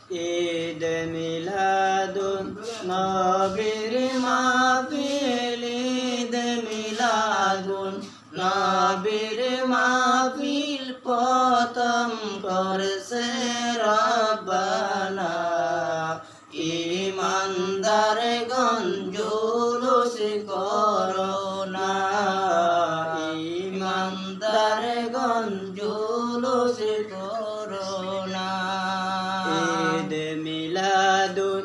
ঈদ মিলাদুন নবীর মাহফিল, ঈদ মিলাদুন নবীর মাহফিল প্রথম করছে রব্বানা। ইমানদার গঞ্জুলুস করোনা, ইমানদার গঞ্জুলুস করোনা। ঈদ মিলাদুন